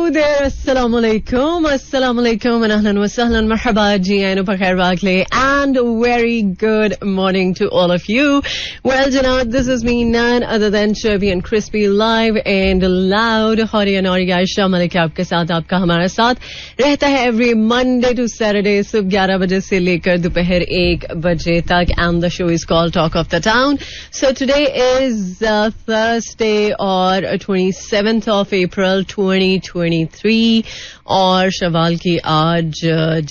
there, assalamu alaikum and ahlan wa sahlan, marhaba ji ainu pakhair waqle and very good morning to all of you. Well, Janab, this is me, none other than Chubby and Crispy, live and loud. Hori and Ori Aisha Malik aapke saath, aapka hamara saath rehta hai every Monday to Saturday, subh 11 baje se lekar dopahar 1 baje tak, and the show is called Talk of the Town. So today is Thursday or 27th of April 2023 और शवाल की आज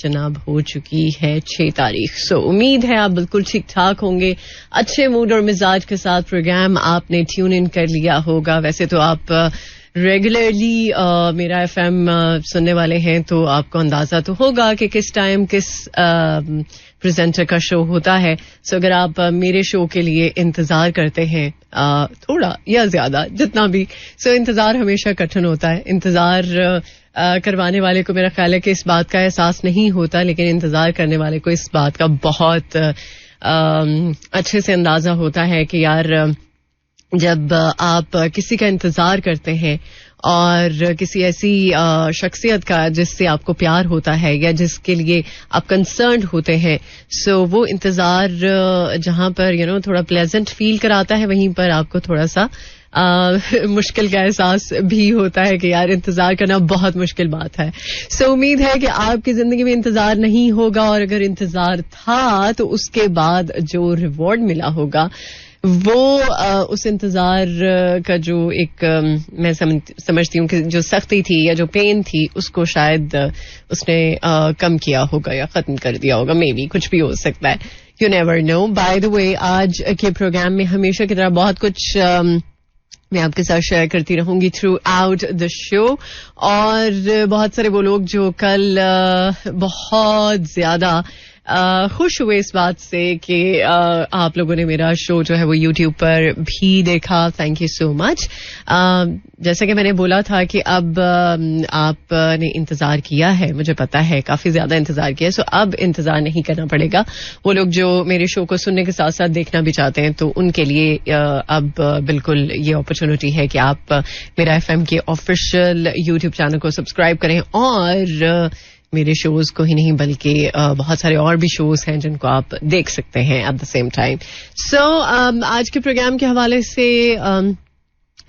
जनाब हो चुकी है 6 तारीख. सो उम्मीद है आप बिल्कुल ठीक ठाक होंगे, अच्छे मूड और मिजाज के साथ प्रोग्राम आपने ट्यून इन कर लिया होगा. वैसे तो आप रेगुलरली मेरा एफएम सुनने वाले हैं तो आपको अंदाजा तो होगा कि किस टाइम किस प्रेजेंटर का शो होता है. सो अगर आप मेरे शो के लिए इंतजार करते हैं थोड़ा या ज्यादा जितना भी, सो इंतजार हमेशा कठिन होता है. इंतजार करवाने वाले को मेरा ख्याल है कि इस बात का एहसास नहीं होता, लेकिन इंतजार करने वाले को इस बात का बहुत अच्छे से अंदाजा होता है कि यार जब आप किसी का इंतजार करते हैं और किसी ऐसी शख्सियत का जिससे आपको प्यार होता है या जिसके लिए आप कंसर्न्ड होते हैं, सो वो इंतजार जहां पर थोड़ा प्लेजेंट फील कराता है, वहीं पर आपको थोड़ा सा मुश्किल का एहसास भी होता है कि यार इंतजार करना बहुत मुश्किल बात है. सो उम्मीद है कि आपकी जिंदगी में इंतजार नहीं होगा, और अगर इंतजार था तो उसके बाद जो रिवॉर्ड मिला होगा वो उस इंतजार का जो एक मैं समझती हूँ कि जो सख्ती थी या जो पेन थी उसको शायद उसने कम किया होगा या खत्म कर दिया होगा. मे बी कुछ भी हो सकता है, you never know. By the way, आज के प्रोग्राम में हमेशा की तरह बहुत कुछ मैं आपके साथ शेयर करती रहूंगी थ्रू आउट द शो. और बहुत सारे वो लोग जो कल बहुत ज्यादा खुश हुए इस बात से कि आप लोगों ने मेरा शो जो है वो YouTube पर भी देखा, थैंक यू सो मच. जैसा कि मैंने बोला था कि अब आपने इंतजार किया है, मुझे पता है काफी ज्यादा इंतजार किया है, सो अब इंतजार नहीं करना पड़ेगा. वो लोग जो मेरे शो को सुनने के साथ साथ देखना भी चाहते हैं तो उनके लिए अब बिल्कुल ये अपॉर्चुनिटी है कि आप मेरा FM के ऑफिशियल YouTube चैनल को सब्सक्राइब करें, और मेरे शोज को ही नहीं बल्कि बहुत सारे और भी शोज हैं जिनको आप देख सकते हैं एट द सेम टाइम. सो आज के प्रोग्राम के हवाले से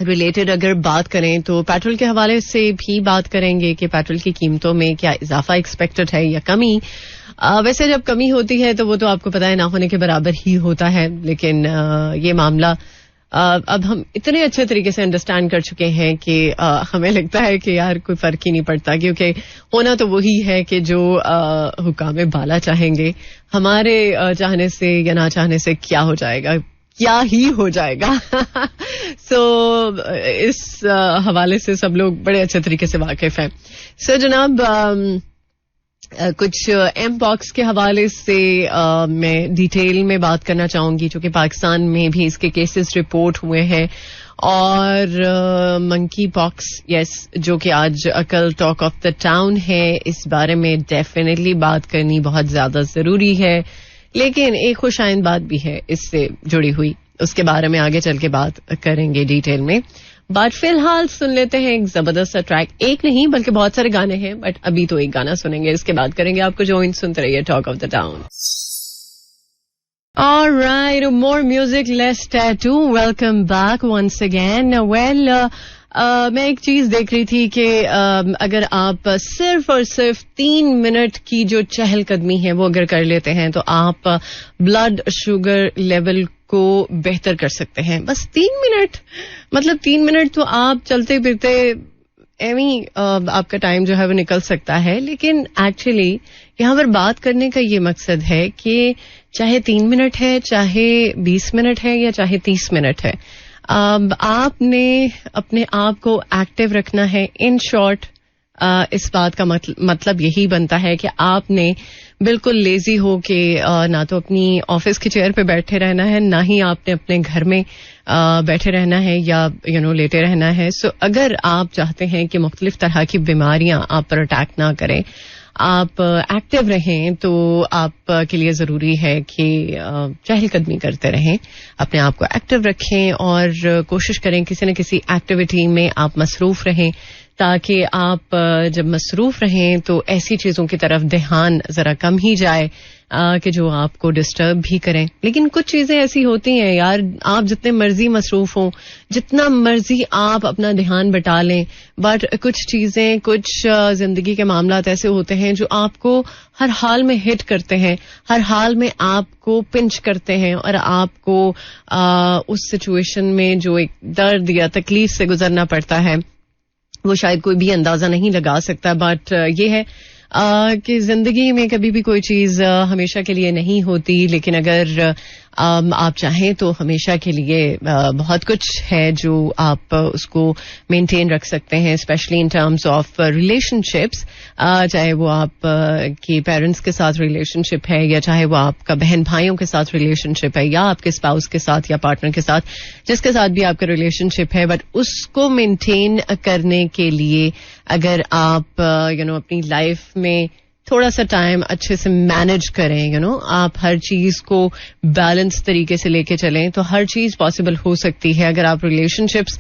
रिलेटेड अगर बात करें तो पेट्रोल के हवाले से भी बात करेंगे कि पेट्रोल की कीमतों में क्या इजाफा एक्सपेक्टेड है या कमी. वैसे जब कमी होती है तो वो तो आपको पता है ना होने के बराबर ही होता है, लेकिन ये मामला अब हम इतने अच्छे तरीके से अंडरस्टैंड कर चुके हैं कि हमें लगता है कि यार कोई फर्क ही नहीं पड़ता, क्योंकि होना तो वही है कि जो हुकामे बाला चाहेंगे. हमारे चाहने से या ना चाहने से क्या हो जाएगा, क्या ही हो जाएगा. सो इस हवाले से सब लोग बड़े अच्छे तरीके से वाकिफ हैं. सो जनाब कुछ एमपॉक्स के हवाले से मैं डिटेल में बात करना चाहूंगी, क्योंकि पाकिस्तान में भी इसके केसेस रिपोर्ट हुए हैं. और मंकी पॉक्स, यस, जो कि आज कल टॉक ऑफ द टाउन है, इस बारे में डेफिनेटली बात करनी बहुत ज्यादा जरूरी है. लेकिन एक खुशाइंद बात भी है इससे जुड़ी हुई, उसके बारे में आगे चल के बात करेंगे डिटेल में. बट फिलहाल सुन लेते हैं एक जबरदस्त सा ट्रैक. एक नहीं बल्कि बहुत सारे गाने हैं, बट अभी तो एक गाना सुनेंगे, इसके बाद करेंगे आपको ज्वाइन. सुनते रहिए talk of the town. Alright, more music, less tattoo. Welcome back once again. Well, मैं एक चीज देख रही थी कि अगर आप सिर्फ और सिर्फ 3 मिनट की जो चहलकदमी है वो अगर कर लेते हैं तो आप ब्लड शुगर लेवल को बेहतर कर सकते हैं. बस 3 मिनट, मतलब 3 मिनट तो आप चलते फिरते एवं आपका टाइम जो है वो निकल सकता है. लेकिन एक्चुअली यहाँ पर बात करने का ये मकसद है कि चाहे 3 मिनट है, चाहे 20 मिनट है, या चाहे 30 मिनट है, आपने अपने आप को एक्टिव रखना है. इन शॉर्ट इस बात का मतलब यही बनता है कि आपने बिल्कुल लेजी हो के ना तो अपनी ऑफिस की चेयर पे बैठे रहना है, ना ही आपने अपने घर में बैठे रहना है या लेटे रहना है. सो अगर आप चाहते हैं कि मुख्तलिफ तरह की बीमारियां आप पर अटैक ना करें, आप एक्टिव रहें, तो आपके लिए जरूरी है कि चहलकदमी करते रहें, अपने आप को एक्टिव रखें और कोशिश करें किसी न किसी एक्टिविटी में आप मसरूफ रहें ताकि आप जब मसरूफ रहें तो ऐसी चीजों की तरफ ध्यान जरा कम ही जाए कि जो आपको डिस्टर्ब भी करें. लेकिन कुछ चीजें ऐसी होती हैं यार, आप जितने मर्जी मसरूफ हों, जितना मर्जी आप अपना ध्यान बटा लें, बट कुछ चीजें, कुछ जिंदगी के मामलात ऐसे होते हैं जो आपको हर हाल में हिट करते हैं, हर हाल में आपको पिंच करते हैं और आपको उस सिचुएशन में जो एक दर्द या तकलीफ से गुजरना पड़ता है वो शायद कोई भी अंदाजा नहीं लगा सकता. बट ये है कि जिंदगी में कभी भी कोई चीज हमेशा के लिए नहीं होती, लेकिन अगर आप चाहें तो हमेशा के लिए बहुत कुछ है जो आप उसको मेंटेन रख सकते हैं, specially in terms of relationships. चाहे वो आप के पेरेंट्स के साथ रिलेशनशिप है, या चाहे वो आपका बहन भाइयों के साथ रिलेशनशिप है, या आपके स्पाउस के साथ या पार्टनर के साथ, जिसके साथ भी आपका रिलेशनशिप है. बट उसको मेंटेन करने के लिए अगर आप अपनी लाइफ में थोड़ा सा टाइम अच्छे से मैनेज करें, आप हर चीज को बैलेंस तरीके से लेके चलें, तो हर चीज पॉसिबल हो सकती है. अगर आप रिलेशनशिप्स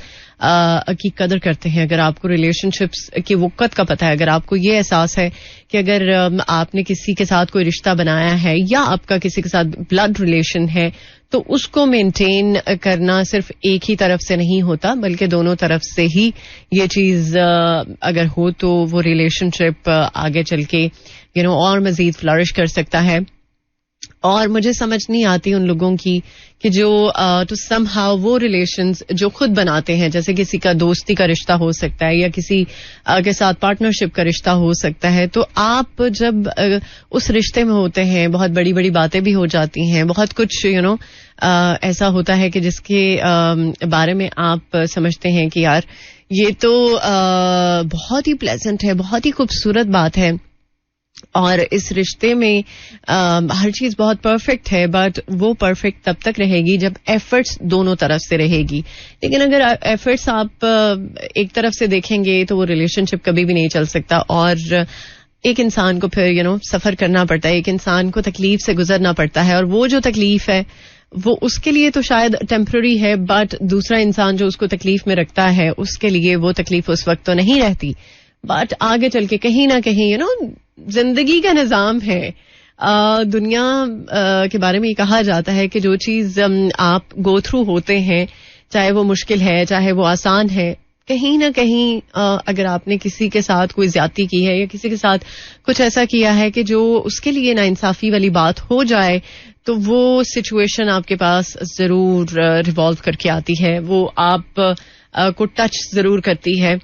की कदर करते हैं, अगर आपको रिलेशनशिप्स की वक़्त का पता है, अगर आपको ये एहसास है कि अगर आपने किसी के साथ कोई रिश्ता बनाया है या आपका किसी के साथ ब्लड रिलेशन है, तो उसको मेंटेन करना सिर्फ एक ही तरफ से नहीं होता, बल्कि दोनों तरफ से ही ये चीज अगर हो तो वो रिलेशनशिप आगे चल के और मजीद फ्लरिश कर सकता है. और मुझे समझ नहीं आती उन लोगों की कि जो तो समहाउ वो रिलेशंस जो खुद बनाते हैं, जैसे किसी का दोस्ती का रिश्ता हो सकता है या किसी के साथ पार्टनरशिप का रिश्ता हो सकता है, तो आप जब उस रिश्ते में होते हैं बहुत बड़ी बड़ी बातें भी हो जाती हैं, बहुत कुछ ऐसा होता है कि जिसके बारे में आप समझते हैं कि यार ये तो बहुत ही प्लेजेंट है, बहुत ही खूबसूरत बात है और इस रिश्ते में हर चीज बहुत परफेक्ट है, बट वो परफेक्ट तब तक रहेगी जब एफर्ट्स दोनों तरफ से रहेगी. लेकिन अगर एफर्ट्स आप एक तरफ से देखेंगे तो वो रिलेशनशिप कभी भी नहीं चल सकता और एक इंसान को फिर सफर करना पड़ता है, एक इंसान को तकलीफ से गुजरना पड़ता है, और वो जो तकलीफ है वो उसके लिए तो शायद टेम्पररी है, बट दूसरा इंसान जो उसको तकलीफ में रखता है उसके लिए वो तकलीफ उस वक्त तो नहीं रहती, बट आगे चल के कहीं ना कहीं जिंदगी का निजाम है. दुनिया के बारे में कहा जाता है कि जो चीज आप गो थ्रू होते हैं, चाहे वो मुश्किल है चाहे वो आसान है, कहीं ना कहीं अगर आपने किसी के साथ कोई ज्यादती की है या किसी के साथ कुछ ऐसा किया है कि जो उसके लिए नाइंसाफी वाली बात हो जाए, तो वो सिचुएशन आपके पास जरूर रिवॉल्व करके आती है, वो आप को टच जरूर करती है.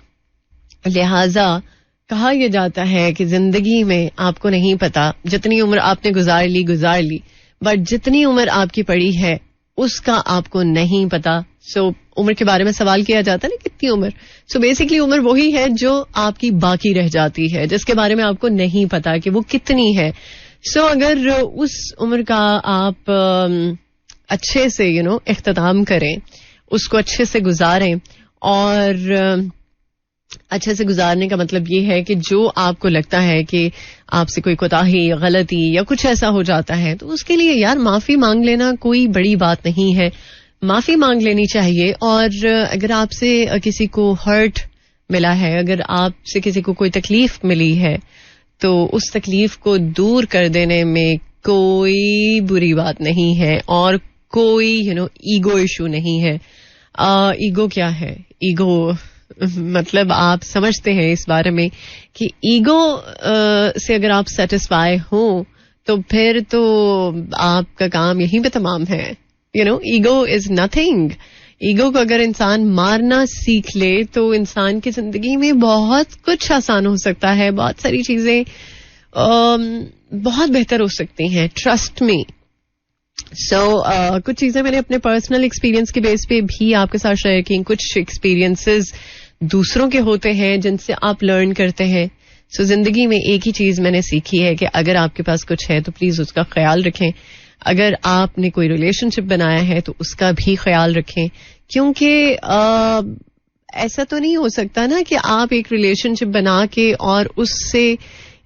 लिहाजा कहा यह जाता है कि जिंदगी में आपको नहीं पता, जितनी उम्र आपने गुजार ली, बट जितनी उम्र आपकी पड़ी है उसका आपको नहीं पता. सो उम्र के बारे में सवाल किया जाता है ना, कितनी उम्र. सो बेसिकली उम्र वही है जो आपकी बाकी रह जाती है, जिसके बारे में आपको नहीं पता कि वो कितनी है. सो अगर उस उम्र का आप अच्छे से इख्तिताम करें, उसको अच्छे से गुजारें, और अच्छे से गुजारने का मतलब ये है कि जो आपको लगता है कि आपसे कोई कोताही, गलती या कुछ ऐसा हो जाता है, तो उसके लिए यार माफी मांग लेना कोई बड़ी बात नहीं है. माफी मांग लेनी चाहिए. और अगर आपसे किसी को हर्ट मिला है, अगर आपसे किसी को कोई तकलीफ मिली है, तो उस तकलीफ को दूर कर देने में कोई बुरी बात नहीं है और कोई ईगो इशू नहीं है. ईगो क्या है? ईगो मतलब आप समझते हैं इस बारे में कि ईगो से अगर आप सेटिस्फाई हो तो फिर तो आपका काम यहीं पे तमाम है. Ego is nothing. ईगो को अगर इंसान मारना सीख ले तो इंसान की जिंदगी में बहुत कुछ आसान हो सकता है, बहुत सारी चीजें बहुत बेहतर हो सकती हैं. Trust me. कुछ चीजें मैंने अपने पर्सनल एक्सपीरियंस के बेस पे भी आपके साथ शेयर की. कुछ एक्सपीरियंसेस दूसरों के होते हैं जिनसे आप लर्न करते हैं. जिंदगी में एक ही चीज मैंने सीखी है कि अगर आपके पास कुछ है तो प्लीज उसका ख्याल रखें. अगर आपने कोई रिलेशनशिप बनाया है तो उसका भी ख्याल रखें, क्योंकि ऐसा तो नहीं हो सकता ना कि आप एक रिलेशनशिप बना के और उससे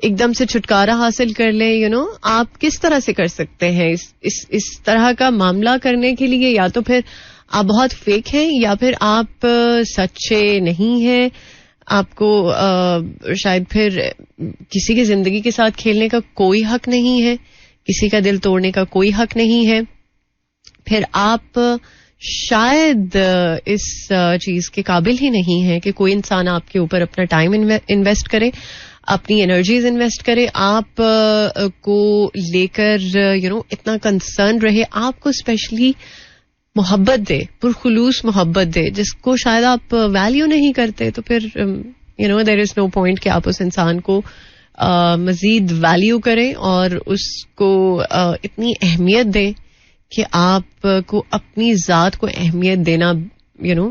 एकदम से छुटकारा हासिल कर लें. आप किस तरह से कर सकते हैं इस तरह का मामला करने के लिए? या तो फिर आप बहुत फेक हैं या फिर आप सच्चे नहीं हैं. आपको शायद फिर किसी की जिंदगी के साथ खेलने का कोई हक नहीं है, किसी का दिल तोड़ने का कोई हक नहीं है. फिर आप शायद इस चीज के काबिल ही नहीं है कि कोई इंसान आपके ऊपर अपना टाइम इन्वेस्ट करे, अपनी एनर्जीज इन्वेस्ट करे, आप को लेकर इतना कंसर्न रहे, आपको स्पेशली मोहब्बत दे, पुरखुलूस मोहब्बत दे, जिसको शायद आप वैल्यू नहीं करते. तो फिर देयर इज नो पॉइंट कि आप उस इंसान को मजीद वैल्यू करें और उसको इतनी अहमियत दें कि आपको अपनी जात को अहमियत देना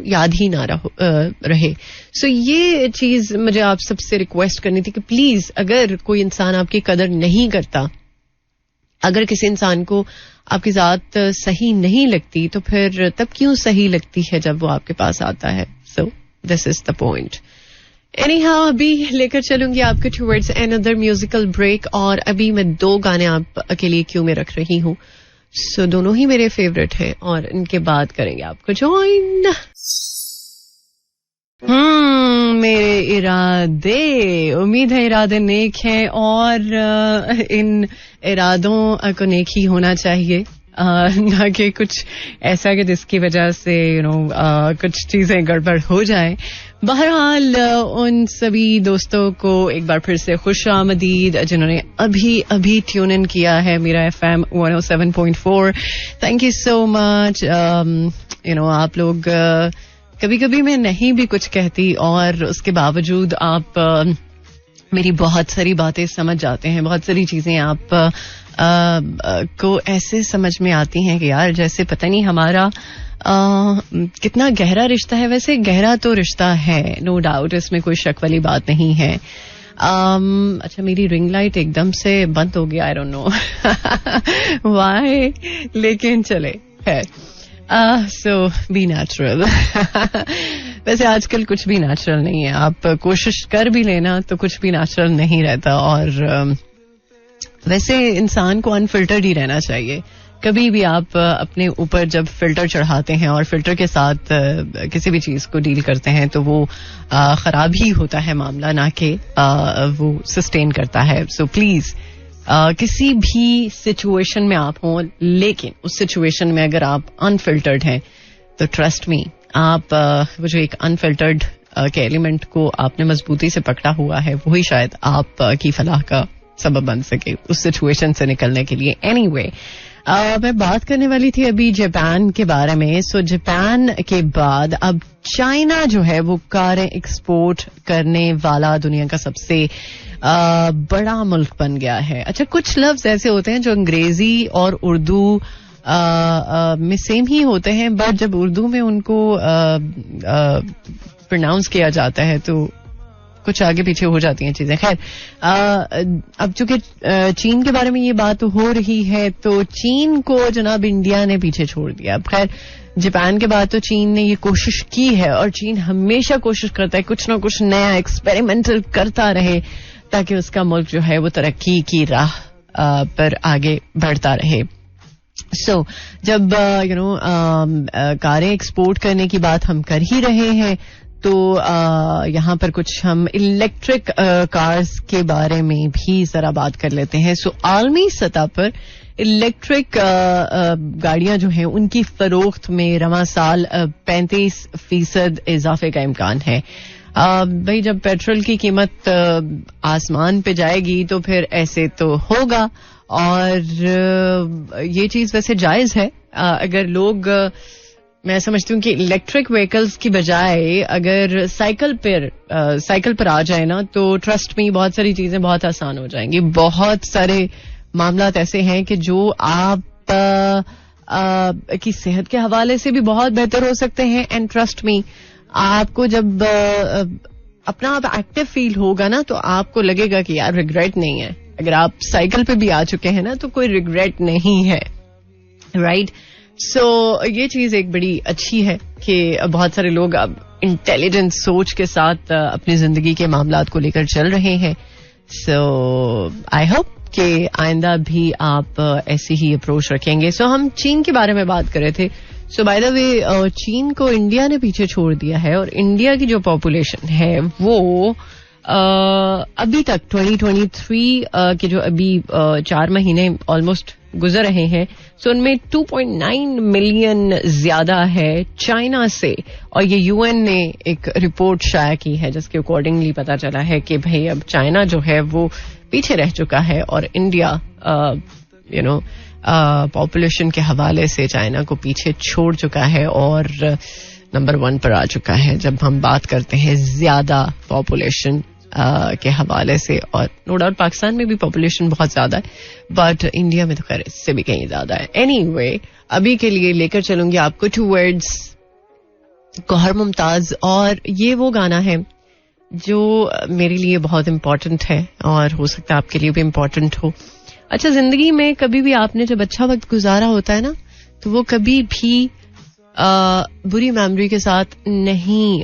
याद ही ना रहे. सो ये चीज मुझे आप सबसे रिक्वेस्ट करनी थी कि प्लीज, अगर कोई इंसान आपकी कदर नहीं करता, अगर किसी इंसान को आपकी जात सही नहीं लगती, तो फिर तब क्यों सही लगती है जब वो आपके पास आता है. So this is the point. Anyhow, अभी लेकर चलूंगी आपके टुवर्ड्स अनदर म्यूजिकल ब्रेक, और अभी मैं 2 गाने आपके लिए क्यों में रख रही हूं. सो दोनों ही मेरे फेवरेट हैं और इनके बाद करेंगे आपको ज्वाइन. मेरे इरादे, उम्मीद है इरादे नेक हैं और इन इरादों को नेक ही होना चाहिए, ना कि कुछ ऐसा कि जिसकी वजह से कुछ चीजें गड़बड़ हो जाए. बहरहाल उन सभी दोस्तों को एक बार फिर से खुश आमदीद जिन्होंने अभी ट्यून इन किया है मेरा FM 107.4. Thank you so much. आप लोग कभी कभी मैं नहीं भी कुछ कहती और उसके बावजूद आप मेरी बहुत सारी बातें समझ जाते हैं, बहुत सारी चीजें आप को ऐसे समझ में आती हैं कि यार जैसे पता नहीं हमारा कितना गहरा रिश्ता है. वैसे गहरा तो रिश्ता है, नो डाउट, इसमें कोई शक वाली बात नहीं है. अच्छा, मेरी रिंग लाइट एकदम से बंद हो गया, आई डोंट नो व्हाई, लेकिन चले खैर. सो बी नेचुरल. वैसे आजकल कुछ भी नेचुरल नहीं है, आप कोशिश कर भी लेना तो कुछ भी नेचुरल नहीं रहता. और वैसे इंसान को अनफिल्टर्ड ही रहना चाहिए. कभी भी आप अपने ऊपर जब फिल्टर चढ़ाते हैं और फिल्टर के साथ किसी भी चीज को डील करते हैं तो वो खराब ही होता है मामला, ना कि वो सस्टेन करता है. सो प्लीज किसी भी सिचुएशन में आप हों, लेकिन उस सिचुएशन में अगर आप अनफिल्टर्ड हैं तो ट्रस्ट मी, आप वो जो एक अनफिल्टर्ड के एलिमेंट को आपने मजबूती से पकड़ा हुआ है, वही शायद आप की फलाह का सबब बन सके उस सिचुएशन से निकलने के लिए. एनीवे, मैं बात करने वाली थी अभी जापान के बारे में. सो जापान के बाद अब चाइना जो है वो कारें एक्सपोर्ट करने वाला दुनिया का सबसे बड़ा मुल्क बन गया है. अच्छा, कुछ लफ्ज ऐसे होते हैं जो अंग्रेजी और उर्दू में सेम ही होते हैं, बट जब उर्दू में उनको प्रोनाउंस किया जाता है तो कुछ आगे पीछे हो जाती हैं चीजें. खैर, अब चूंकि चीन के बारे में ये बात हो रही है तो चीन को जनाब इंडिया ने पीछे छोड़ दिया. अब खैर, जापान के बाद तो चीन ने ये कोशिश की है और चीन हमेशा कोशिश करता है कुछ ना कुछ नया एक्सपेरिमेंटल करता रहे ताकि उसका मुल्क जो है वो तरक्की की राह पर आगे बढ़ता रहे. सो जब कारें एक्सपोर्ट करने की बात हम कर ही रहे हैं तो यहाँ पर कुछ हम इलेक्ट्रिक कार्स के बारे में भी जरा बात कर लेते हैं. सो आलमी सतह पर इलेक्ट्रिक गाड़ियां जो हैं उनकी फरोख्त में रवां साल 35% इजाफे का इम्कान है. भाई, जब पेट्रोल की कीमत आसमान पे जाएगी तो फिर ऐसे तो होगा, और ये चीज वैसे जायज है. अगर लोग, मैं समझती हूँ कि इलेक्ट्रिक व्हीकल्स की बजाय अगर साइकिल पर आ जाए ना तो ट्रस्ट में बहुत सारी चीजें बहुत आसान हो जाएंगी. बहुत सारे मामलात ऐसे हैं कि जो आप की सेहत के हवाले से भी बहुत बेहतर हो सकते हैं. एंड ट्रस्ट मी, आपको जब अपना आप एक्टिव फील होगा ना तो आपको लगेगा कि यार रिग्रेट नहीं है. अगर आप साइकिल पे भी आ चुके हैं ना तो कोई रिग्रेट नहीं है, राइट? सो ये चीज एक बड़ी अच्छी है कि बहुत सारे लोग अब इंटेलिजेंट सोच के साथ अपनी जिंदगी के मामलात को लेकर चल रहे हैं. सो आई होप कि आइंदा भी आप ऐसी ही अप्रोच रखेंगे. सो हम चीन के बारे में बात कर रहे थे. सो बाय द वे चीन को इंडिया ने पीछे छोड़ दिया है और इंडिया की जो पॉपुलेशन है वो अभी तक 2023 के जो अभी 4 महीने ऑलमोस्ट गुजर रहे हैं, सो उनमें 2.9 मिलियन ज्यादा है चाइना से. और ये यूएन ने एक रिपोर्ट शाया की है जिसके अकॉर्डिंगली पता चला है कि भाई अब चाइना जो है वो पीछे रह चुका है और इंडिया पॉपुलेशन के हवाले से चाइना को पीछे छोड़ चुका है और नंबर 1 पर आ चुका है जब हम बात करते हैं ज्यादा पॉपुलेशन के हवाले से. और नो डाउट पाकिस्तान में भी पॉपुलेशन बहुत ज्यादा है, बट इंडिया में तो खैर इससे भी कहीं ज्यादा है. एनीवे, अभी के लिए लेकर चलूंगी आपको टूवर्ड्स गौहर मुमताज, और ये वो गाना है जो मेरे लिए बहुत इम्पोर्टेंट है और हो सकता है आपके लिए भी इम्पोर्टेंट हो. अच्छा, जिंदगी में कभी भी आपने जब अच्छा वक्त गुजारा होता है ना, तो वो कभी भी बुरी मेमोरी के साथ नहीं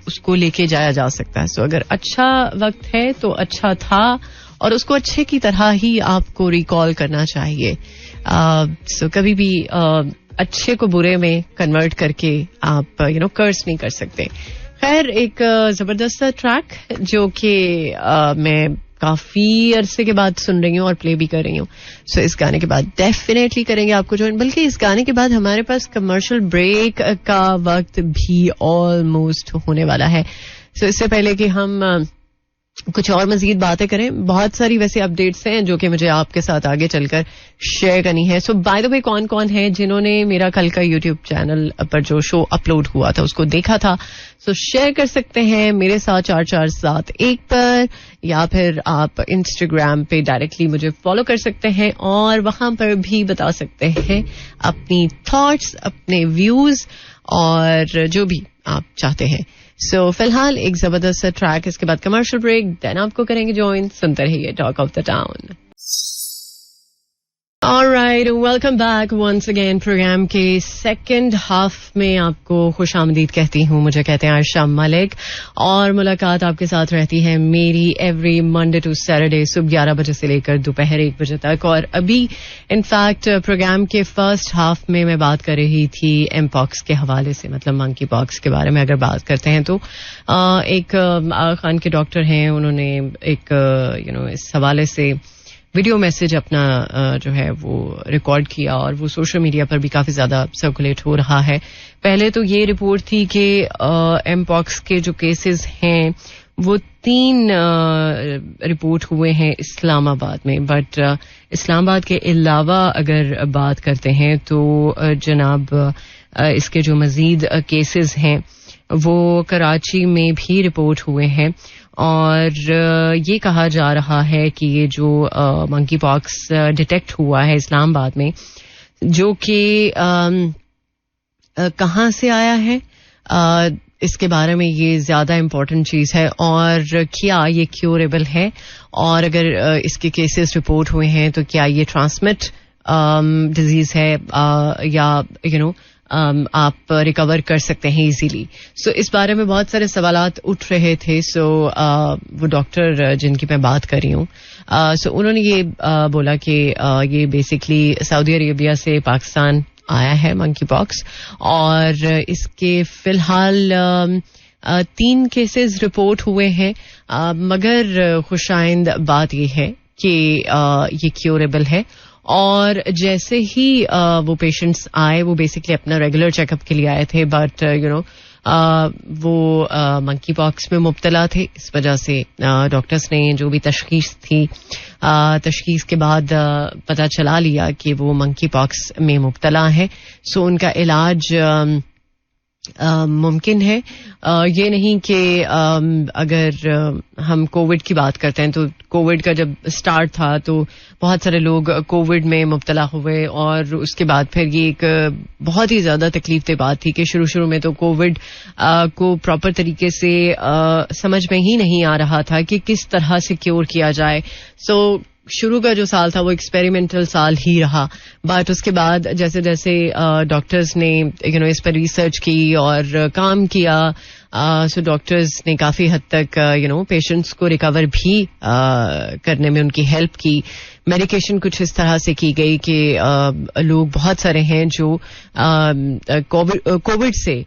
उसको लेके जाया जा सकता है. सो अगर अच्छा वक्त है तो अच्छा था और उसको अच्छे की तरह ही आपको रिकॉल करना चाहिए. सो कभी भी अच्छे को बुरे में कन्वर्ट करके आप कर्स नहीं कर सकते. खैर, एक जबरदस्त ट्रैक जो कि मैं काफी अरसे के बाद सुन रही हूँ और प्ले भी कर रही हूँ. सो इस गाने के बाद डेफिनेटली करेंगे आपको ज्वाइन, बल्कि इस गाने के बाद हमारे पास कमर्शियल ब्रेक का वक्त भी ऑलमोस्ट होने वाला है. सो इससे पहले कि हम कुछ और मजीद बातें करें, बहुत सारी वैसे अपडेट्स हैं जो कि मुझे आपके साथ आगे चलकर शेयर करनी है. सो बाय द वे, कौन कौन है जिन्होंने मेरा कल का यूट्यूब चैनल पर जो शो अपलोड हुआ था उसको देखा था, सो शेयर कर सकते हैं मेरे साथ 4471 पर, या फिर आप इंस्टाग्राम पे डायरेक्टली मुझे फॉलो कर सकते हैं और वहां पर भी बता सकते हैं अपनी थॉट्स, अपने व्यूज और जो भी आप चाहते हैं. सो फिलहाल एक जबरदस्त ट्रैक, इसके बाद कमर्शियल ब्रेक, देन आपको करेंगे ज्वाइन. सुनते रहिए talk of the town. Alright, welcome back once again. Program के सेकंड हाफ में आपको खुशामदीद कहती हूँ. मुझे कहते हैं आयशा मलिक और मुलाकात आपके साथ रहती है मेरी एवरी मंडे टू सैटरडे सुबह 11 बजे से लेकर दोपहर 1 बजे तक. और अभी इनफैक्ट प्रोग्राम के फर्स्ट हाफ में मैं बात कर रही थी एमपॉक्स के हवाले से, मतलब मंकी पॉक्स के बारे में अगर बात करते हैं तो एक खान के डॉक्टर हैं, उन्होंने एक इस हवाले से वीडियो मैसेज अपना जो है वो रिकॉर्ड किया और वो सोशल मीडिया पर भी काफी ज्यादा सर्कुलेट हो रहा है. पहले तो ये रिपोर्ट थी कि एमपॉक्स के जो केसेस हैं वो 3 रिपोर्ट हुए हैं इस्लामाबाद में, बट इस्लामाबाद के अलावा अगर बात करते हैं तो जनाब इसके जो मजीद केसेस हैं वो कराची में भी रिपोर्ट हुए हैं. और ये कहा जा रहा है कि ये जो मंकी पॉक्स डिटेक्ट हुआ है इस्लामाबाद में, जो कि कहाँ से आया है, इसके बारे में ये ज्यादा इम्पोर्टेंट चीज है. और क्या ये क्योरेबल है, और अगर इसके केसेस रिपोर्ट हुए हैं तो क्या ये ट्रांसमिट डिजीज है या आप रिकवर कर सकते हैं इजीली. सो इस बारे में बहुत सारे सवालात उठ रहे थे. सो वो डॉक्टर जिनकी मैं बात कर रही हूँ, सो उन्होंने ये बोला कि ये बेसिकली सऊदी अरेबिया से पाकिस्तान आया है मंकी पॉक्स, और इसके फिलहाल 3 केसेस रिपोर्ट हुए हैं. मगर खुशाइंद बात यह है कि ये क्योरेबल है. और जैसे ही वो पेशेंट्स आए, वो बेसिकली अपना रेगुलर चेकअप के लिए आए थे, बट वो मंकी पॉक्स में मुब्तला थे. इस वजह से डॉक्टर्स ने जो भी तशखीस थी, तशखीस के बाद पता चला लिया कि वो मंकी पॉक्स में मुब्तला है. सो उनका इलाज मुमकिन है. ये नहीं कि अगर हम कोविड की बात करते हैं तो कोविड का जब स्टार्ट था तो बहुत सारे लोग कोविड में मुब्तला हुए, और उसके बाद फिर ये एक बहुत ही ज्यादा तकलीफ दे बात थी कि शुरू में तो कोविड को प्रॉपर तरीके से समझ में ही नहीं आ रहा था कि किस तरह से क्योर किया जाए. सो शुरू का जो साल था वो एक्सपेरिमेंटल साल ही रहा, बट उसके बाद जैसे जैसे डॉक्टर्स ने इस पर रिसर्च की और काम किया, सो डॉक्टर्स ने काफ़ी हद तक पेशेंट्स को रिकवर भी करने में उनकी हेल्प की. मेडिकेशन कुछ इस तरह से की गई कि लोग बहुत सारे हैं जो कोविड से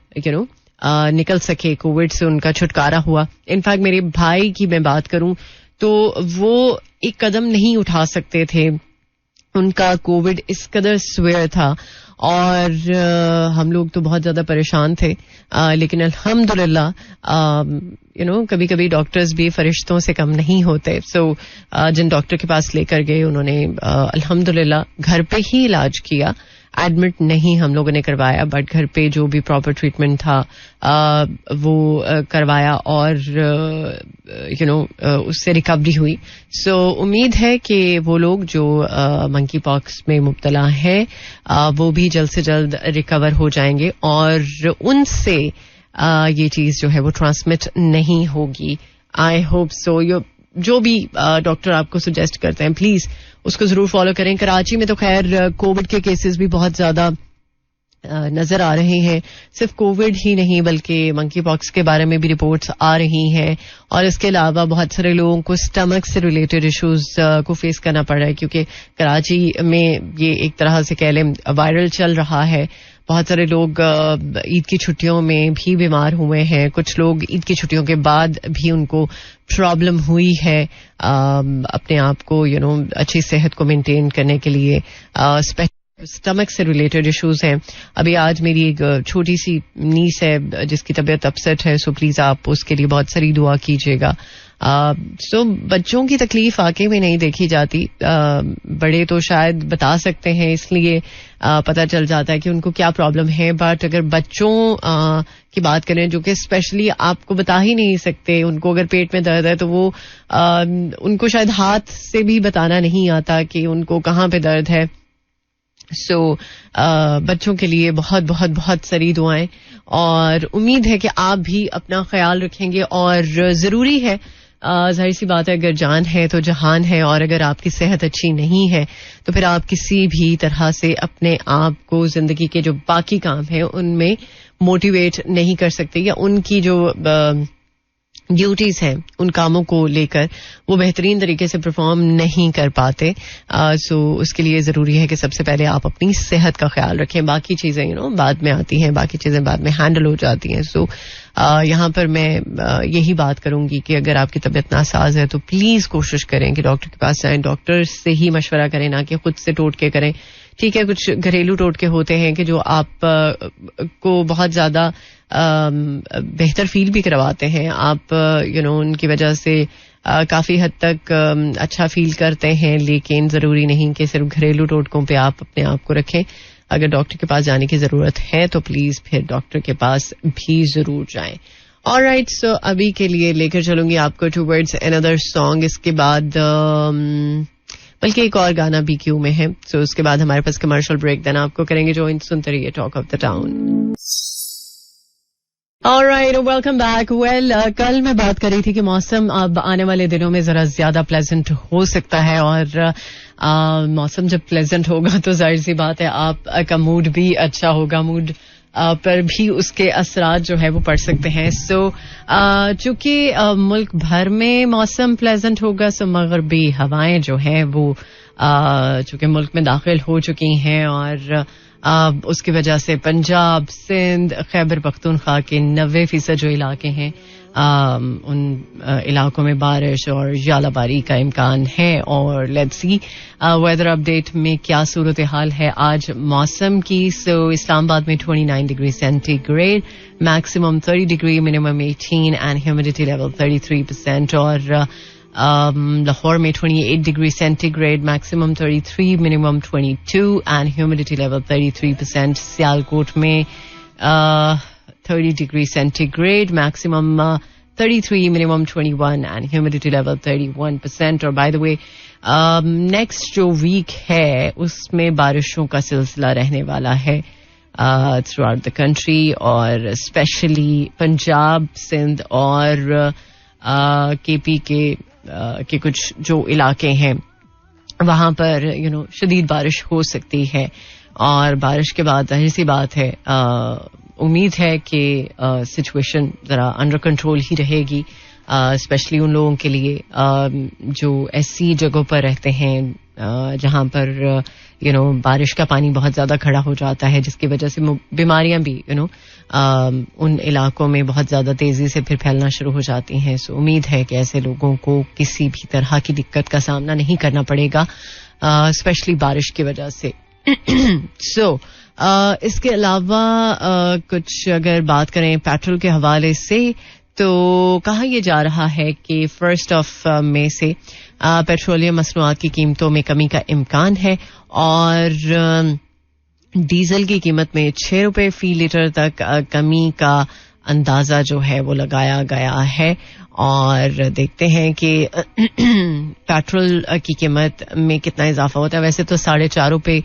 निकल सके, कोविड से उनका छुटकारा हुआ. इनफैक्ट मेरे भाई की मैं बात करूं तो वो एक कदम नहीं उठा सकते थे, उनका कोविड इस कदर स्वेयर था और हम लोग तो बहुत ज्यादा परेशान थे. लेकिन अल्हम्दुलिल्लाह कभी कभी डॉक्टर्स भी फरिश्तों से कम नहीं होते. सो जिन डॉक्टर के पास लेकर गए उन्होंने अल्हम्दुलिल्लाह घर पे ही इलाज किया. एडमिट नहीं हम लोगों ने करवाया, बट घर पे जो भी प्रॉपर ट्रीटमेंट था वो करवाया और उससे रिकवरी हुई. सो उम्मीद है कि वो लोग जो मंकी पॉक्स में मुब्तला हैं वो भी जल्द से जल्द रिकवर हो जाएंगे और उनसे ये चीज जो है वो ट्रांसमिट नहीं होगी. I hope so. जो भी डॉक्टर आपको सजेस्ट करते हैं प्लीज उसको जरूर फॉलो करें. कराची में तो खैर कोविड के केसेस भी बहुत ज्यादा नजर आ रहे हैं. सिर्फ कोविड ही नहीं बल्कि मंकी पॉक्स के बारे में भी रिपोर्ट्स आ रही हैं और इसके अलावा बहुत सारे लोगों को स्टमक से रिलेटेड इश्यूज को फेस करना पड़ रहा है क्योंकि कराची में ये एक तरह से कह लें वायरल चल रहा है. बहुत सारे लोग ईद की छुट्टियों में भी बीमार हुए हैं. कुछ लोग ईद की छुट्टियों के बाद भी उनको प्रॉब्लम हुई है अपने आप को अच्छी सेहत को मेंटेन करने के लिए. स्टमक से रिलेटेड इश्यूज हैं. अभी आज मेरी एक छोटी सी नीस है जिसकी तबीयत अपसेट है. सो प्लीज आप उसके लिए बहुत सारी दुआ कीजिएगा. सो बच्चों की तकलीफ वाकई में नहीं देखी जाती. बड़े तो शायद बता सकते हैं, इसलिए पता चल जाता है कि उनको क्या प्रॉब्लम है. बट अगर बच्चों की बात करें जो कि स्पेशली आपको बता ही नहीं सकते, उनको अगर पेट में दर्द है तो वो उनको शायद हाथ से भी बताना नहीं आता कि उनको कहाँ पे दर्द है. सो बच्चों के लिए बहुत बहुत बहुत सारी दुआएं और उम्मीद है कि आप भी अपना ख्याल रखेंगे. और जरूरी है, जाहिर सी बात है, अगर जान है तो जहान है और अगर आपकी सेहत अच्छी नहीं है तो फिर आप किसी भी तरह से अपने आप को जिंदगी के जो बाकी काम है उनमें मोटिवेट नहीं कर सकते या उनकी जो ड्यूटीज हैं उन कामों को लेकर वो बेहतरीन तरीके से परफॉर्म नहीं कर पाते. सो उसके लिए जरूरी है कि सबसे पहले आप अपनी सेहत का ख्याल रखें. बाकी चीजें बाद में आती हैं, बाकी चीजें बाद में हैंडल हो जाती हैं. सो यहाँ पर मैं यही बात करूंगी कि अगर आपकी तबीयत नासाज है तो प्लीज कोशिश करें कि डॉक्टर के पास जाएं. डॉक्टर से ही मशवरा करें, ना कि खुद से टोटके करें. ठीक है, कुछ घरेलू टोटके होते हैं कि जो आप को बहुत ज्यादा बेहतर फील भी करवाते हैं. आप उनकी वजह से काफी हद तक अच्छा फील करते हैं, लेकिन जरूरी नहीं कि सिर्फ घरेलू टोटकों पे आप अपने आप को रखें. अगर डॉक्टर के पास जाने की जरूरत है तो प्लीज फिर डॉक्टर के पास भी जरूर जाएं. ऑलराइट, सो अभी के लिए लेकर चलूंगी आपको टुवर्ड्स अनदर सॉन्ग. इसके बाद बल्कि एक और गाना भी क्यू में है. सो उसके बाद हमारे पास कमर्शियल ब्रेक, देन आपको करेंगे जो सुनते रहिए talk of the town. Alright, welcome back. Well, कल मैं बात कर रही थी कि मौसम अब आने वाले दिनों में जरा ज्यादा प्लेजेंट हो सकता है और मौसम जब प्लेजेंट होगा तो जाहिर सी बात है आपका मूड भी अच्छा होगा. मूड पर भी उसके असरात जो है वो पड़ सकते हैं. सो चूंकि मुल्क भर में मौसम प्लेजेंट होगा, सो मगरबी हवाएं जो हैं वो चूंकि मुल्क में दाखिल हो चुकी हैं और उसकी वजह से पंजाब, सिंध, खैबर पख्तूनख्वा के 90% जो इलाके हैं उन इलाकों में बारिश और ज़्यादाबारी का इम्कान है. और लेट्स सी वेदर अपडेट में क्या सूरत हाल है आज मौसम की. सो इस्लामाबाद में 29 degree centigrade, maximum 30 degree, minimum 18 and humidity level 33%. और लाहौर में 28 degree centigrade, maximum 33, minimum 22 and humidity level 33%. Sialkot में 30 degree centigrade, maximum 33, minimum 21 and humidity level 31%. और बाय द वे नेक्स्ट जो वीक है उसमें बारिशों का सिलसिला रहने वाला है थ्रू आउट द कंट्री और स्पेशली पंजाब, सिंध और केपी के कुछ जो इलाके हैं वहां पर शदीद बारिश हो सकती है. और बारिश के बाद जाहिर सी बात है उम्मीद है कि सिचुएशन ज़रा अंडर कंट्रोल ही रहेगी, स्पेशली उन लोगों के लिए जो ऐसी जगहों पर रहते हैं जहाँ पर बारिश का पानी बहुत ज़्यादा खड़ा हो जाता है, जिसकी वजह से बीमारियां भी उन इलाकों में बहुत ज़्यादा तेज़ी से फिर फैलना शुरू हो जाती हैं. सो उम्मीद है कि ऐसे लोगों को किसी भी तरह की दिक्कत का सामना नहीं करना पड़ेगा, स्पेशली बारिश की वजह से. सो इसके अलावा कुछ अगर बात करें पेट्रोल के हवाले से, तो कहा यह जा रहा है कि 1 मई से पेट्रोलियम मसनूआत की कीमतों में कमी का इम्कान है और डीजल की कीमत में 6 रुपए फी लीटर तक कमी का अंदाजा जो है वो लगाया गया है. और देखते हैं कि पेट्रोल की कीमत में कितना इजाफा होता है. वैसे तो 4.5 रुपए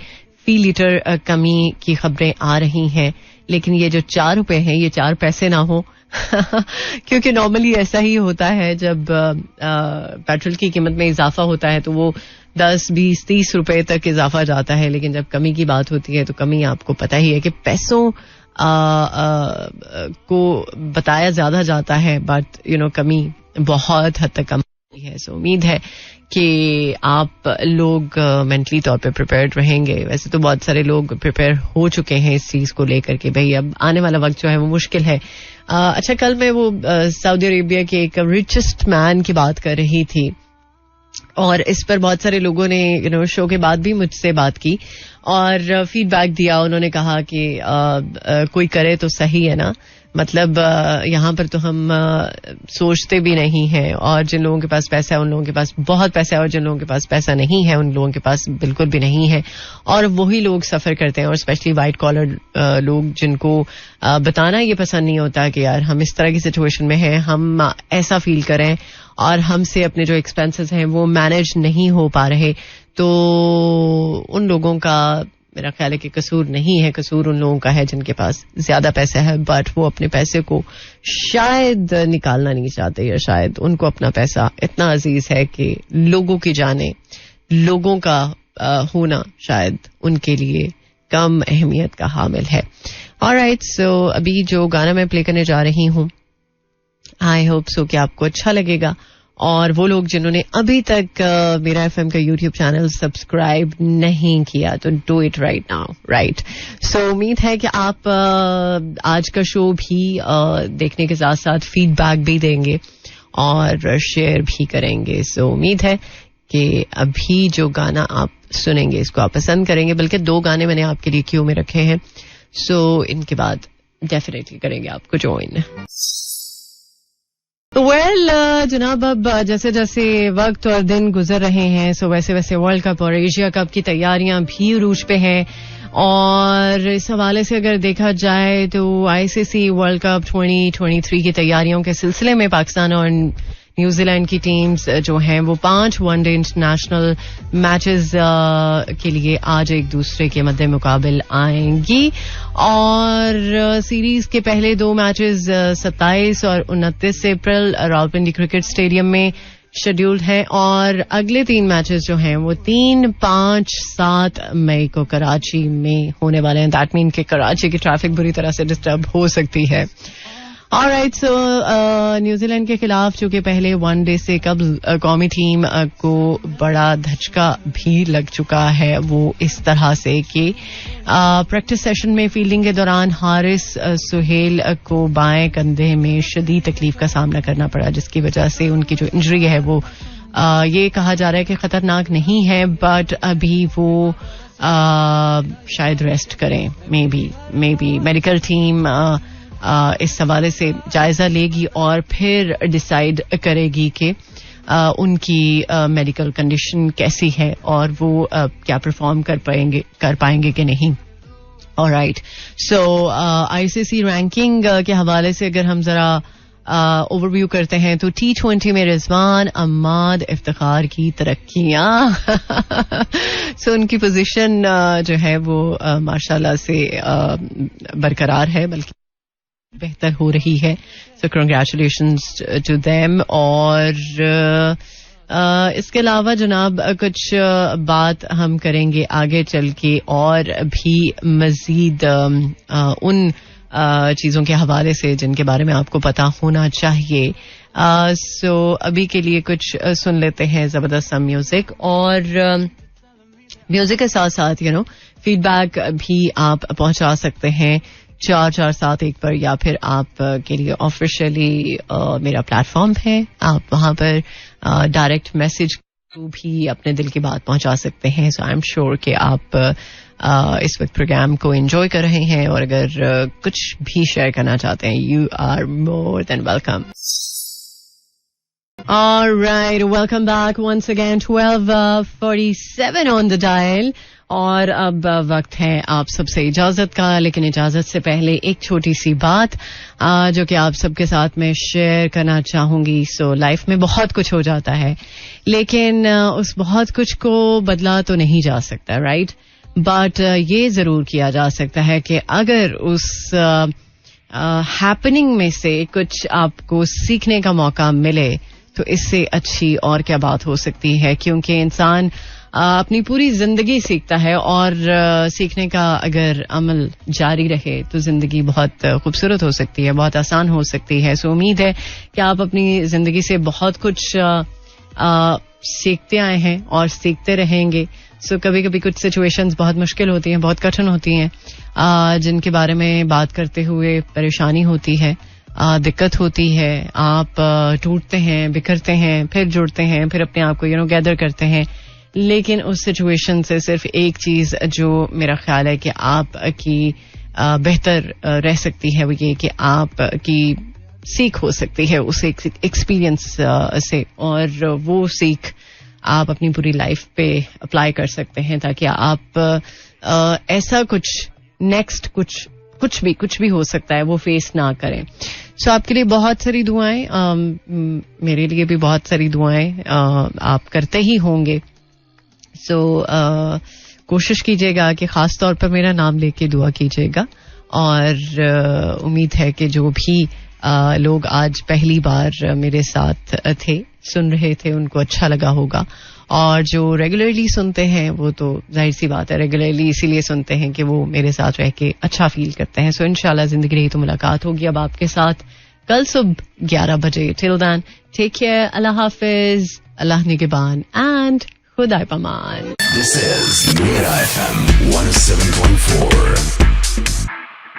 फी लीटर कमी की खबरें आ रही हैं, लेकिन ये जो 4 रुपए हैं ये 4 पैसे ना हो क्योंकि नॉर्मली ऐसा ही होता है जब पेट्रोल की कीमत में इजाफा होता है तो वो 10, 20, 30 रुपए तक इजाफा जाता है. लेकिन जब कमी की बात होती है तो कमी आपको पता ही है कि पैसों को बताया ज्यादा जाता है, बट कमी बहुत हद तक कम होती है. सो उम्मीद है कि आप लोग मेंटली तौर पे प्रिपेयर्ड रहेंगे. वैसे तो बहुत सारे लोग प्रिपेयर हो चुके हैं इस चीज को लेकर के भाई अब आने वाला वक्त जो है वो मुश्किल है. अच्छा, कल मैं वो सऊदी अरेबिया के एक रिचेस्ट मैन की बात कर रही थी और इस पर बहुत सारे लोगों ने शो के बाद भी मुझसे बात की और फीडबैक दिया. उन्होंने कहा कि कोई करे तो सही है ना, मतलब यहाँ पर तो हम सोचते भी नहीं हैं और जिन लोगों के पास पैसा है उन लोगों के पास बहुत पैसा है और जिन लोगों के पास पैसा नहीं है उन लोगों के पास बिल्कुल भी नहीं है. और वही लोग सफर करते हैं और स्पेशली वाइट कॉलर लोग जिनको बताना ये पसंद नहीं होता कि यार हम इस तरह की सिचुएशन में हैं, हम ऐसा फील करें और हमसे अपने जो एक्सपेंसेस हैं वो मैनेज नहीं हो पा रहे. तो उन लोगों का मेरा ख्याल है कि कसूर नहीं है, कसूर उन लोगों का है जिनके पास ज्यादा पैसा है बट वो अपने पैसे को शायद निकालना नहीं चाहते, या शायद उनको अपना पैसा इतना अजीज है कि लोगों की जाने, लोगों का होना शायद उनके लिए कम अहमियत का हामिल है. ऑलराइट, सो अभी जो गाना मैं प्ले करने जा रही हूँ आई होप सो कि आपको अच्छा लगेगा. और वो लोग जिन्होंने अभी तक मेरा एफएम का यूट्यूब चैनल सब्सक्राइब नहीं किया तो do it right now, right. So उम्मीद है कि आप आज का शो भी देखने के साथ साथ फीडबैक भी देंगे और शेयर भी करेंगे. सो उम्मीद है कि अभी जो गाना आप सुनेंगे इसको आप पसंद करेंगे. बल्कि 2 गाने मैंने आपके लिए क्यों में रखे हैं, सो इनके बाद डेफिनेटली करेंगे आपको ज्वाइन. वेल जनाब, अब जैसे जैसे वक्त और दिन गुजर रहे हैं सो वैसे वैसे वर्ल्ड कप और एशिया कप की तैयारियां भी उरूज पे हैं. और इस हवाले से अगर देखा जाए तो आईसीसी वर्ल्ड कप 2023 की तैयारियों के सिलसिले में पाकिस्तान और न्यूजीलैंड की टीम्स जो हैं वो 5 वनडे इंटरनेशनल मैचेस के लिए आज एक दूसरे के मद्दे मुकाबिल आएंगी. और सीरीज के पहले 2 मैचेस 27 और 29 अप्रैल रावलपिंडी क्रिकेट स्टेडियम में शेड्यूल्ड हैं और अगले 3 मैचेस जो हैं वो 3, 5, 7 मई को कराची में होने वाले हैं. दैट मीन कि कराची की ट्रैफिक बुरी तरह से डिस्टर्ब हो सकती है. ऑलराइट, सो न्यूजीलैंड के खिलाफ चूंकि पहले वनडे से कबल कौमी टीम को बड़ा धचका भी लग चुका है, वो इस तरह से कि प्रैक्टिस सेशन में फील्डिंग के दौरान हारिस सुहेल को बाएं कंधे में शदीद तकलीफ का सामना करना पड़ा, जिसकी वजह से उनकी जो इंजरी है वो ये कहा जा रहा है कि खतरनाक नहीं है बट अभी वो शायद रेस्ट करें. मे बी मेडिकल टीम इस हवाले से जायजा लेगी और फिर डिसाइड करेगी कि उनकी मेडिकल कंडीशन कैसी है और वो क्या परफॉर्म कर पाएंगे कि नहीं. ऑलराइट, सो आईसीसी रैंकिंग के हवाले से अगर हम जरा ओवरव्यू करते हैं तो T20 में रिजवान अहमद इफ्तिखार की तरक्कियां सो उनकी पोजीशन जो है वो माशाल्लाह से बरकरार है, बल्कि बेहतर हो रही है. So congratulations to them. और इसके अलावा जनाब कुछ बात हम करेंगे आगे चल के और भी मजीद उन चीज़ों के हवाले से जिनके बारे में आपको पता होना चाहिए. सो अभी के लिए कुछ सुन लेते हैं ज़बरदस्त सा म्यूज़िक. और म्यूज़िक के साथ साथ फीडबैक भी आप पहुंचा सकते हैं 4471 पर, या फिर आप के लिए ऑफिशियली मेरा प्लेटफॉर्म है. आप वहां पर डायरेक्ट मैसेज भी अपने दिल की बात पहुंचा सकते हैं. सो आई एम श्योर कि आप इस वक्त प्रोग्राम को एंजॉय कर रहे हैं, और अगर कुछ भी शेयर करना चाहते हैं, you are more than welcome. All right, welcome back once again. 12:47 on the dial. और अब वक्त है आप सबसे इजाजत का, लेकिन इजाजत से पहले एक छोटी सी बात जो कि आप सबके साथ में शेयर करना चाहूंगी. सो लाइफ में बहुत कुछ हो जाता है, लेकिन उस बहुत कुछ को बदला तो नहीं जा सकता, राइट? बट ये जरूर किया जा सकता है कि अगर उस हैपनिंग में से कुछ आपको सीखने का मौका मिले, तो इससे अच्छी और क्या बात हो सकती है. क्योंकि इंसान अपनी पूरी जिंदगी सीखता है, और सीखने का अगर अमल जारी रहे तो जिंदगी बहुत खूबसूरत हो सकती है, बहुत आसान हो सकती है. सो उम्मीद है कि आप अपनी जिंदगी से बहुत कुछ सीखते आए हैं और सीखते रहेंगे. सो कभी कभी कुछ सिचुएशंस बहुत मुश्किल होती हैं, बहुत कठिन होती हैं, जिनके बारे में बात करते हुए परेशानी होती है, दिक्कत होती है. आप टूटते हैं, बिखरते हैं, फिर जुड़ते हैं, फिर अपने आप को गैदर करते हैं. लेकिन उस सिचुएशन से सिर्फ एक चीज जो मेरा ख्याल है कि आप की बेहतर रह सकती है, वो ये कि आप की सीख हो सकती है उस एक्सपीरियंस से, और वो सीख आप अपनी पूरी लाइफ पे अप्लाई कर सकते हैं, ताकि आप ऐसा कुछ नेक्स्ट कुछ भी हो सकता है वो फेस ना करें. सो आपके लिए बहुत सारी दुआएं, मेरे लिए भी बहुत सारी दुआएं आप करते ही होंगे. सो कोशिश कीजिएगा कि खास तौर पर मेरा नाम लेके दुआ कीजिएगा. और उम्मीद है कि जो भी लोग आज पहली बार मेरे साथ थे, सुन रहे थे, उनको अच्छा लगा होगा. और जो रेगुलरली सुनते हैं, वो तो जाहिर सी बात है रेगुलरली इसीलिए सुनते हैं कि वो मेरे साथ रह के अच्छा फील करते हैं. सो इंशाल्लाह जिंदगी रही तो मुलाकात होगी अब आपके साथ कल सुबह 11 बजे. टिल देन टेक केयर, अल्लाह हाफिज, अल्लाह निगहबान एंड खुदा पमान. This is Mira FM 107.4.